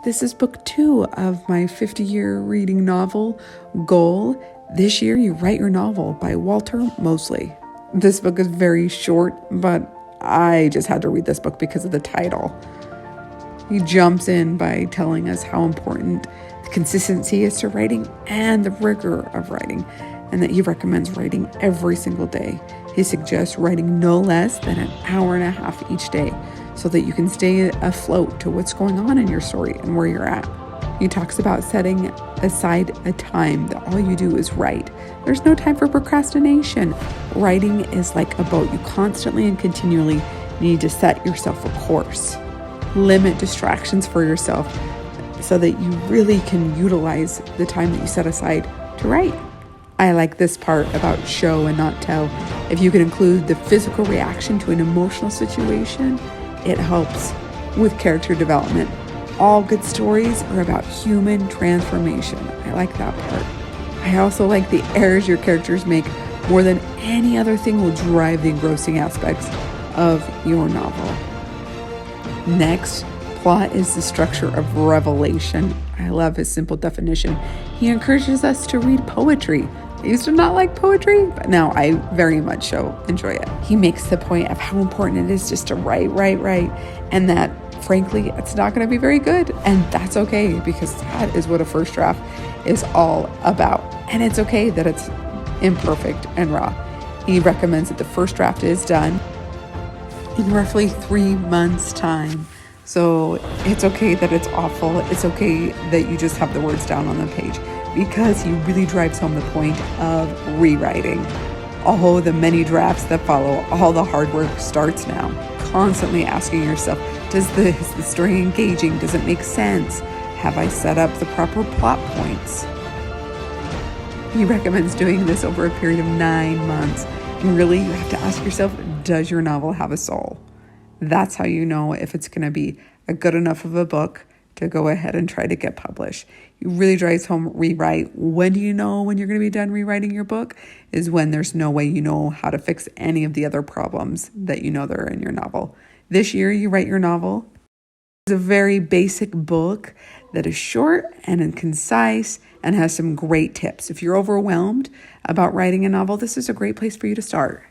This is book 2 of my 50-year reading novel goal. This year, you write your novel by Walter Mosley. This book is very short, but I just had to read this book because of the title. He jumps in by telling us how important the consistency is to writing and the rigor of writing, and that he recommends writing every single day. He suggests writing no less than an hour and a half each day so that you can stay afloat to what's going on in your story and where you're at. He talks about setting aside a time that all you do is write. There's no time for procrastination. Writing is like a boat. You constantly and continually need to set yourself a course. Limit distractions for yourself so that you really can utilize the time that you set aside to write. I like this part about show and not tell. If you can include the physical reaction to an emotional situation, it helps with character development. All good stories are about human transformation. I like that part. I also like the errors your characters make more than any other thing will drive the engrossing aspects of your novel. Next, plot is the structure of revelation. I love his simple definition. He encourages us to read poetry. I used to not like poetry, but now I very much so enjoy it. He makes the point of how important it is just to write, and that, frankly, it's not going to be very good. And that's okay, because that is what a first draft is all about. And it's okay that it's imperfect and raw. He recommends that the first draft is done in roughly 3 months' time. So it's okay that it's awful. It's okay that you just have the words down on the page, because he really drives home the point of rewriting. All the many drafts that follow, all the hard work starts now. Constantly asking yourself, is the story engaging? Does it make sense? Have I set up the proper plot points? He recommends doing this over a period of 9 months. And really, you have to ask yourself, does your novel have a soul? That's how you know if it's going to be a good enough of a book to go ahead and try to get published. He really drives home rewrite. When do you know when you're going to be done rewriting your book? Is when there's no way you know how to fix any of the other problems that you know that are in your novel. This year, you write your novel. It's a very basic book that is short and concise and has some great tips. If you're overwhelmed about writing a novel, this is a great place for you to start.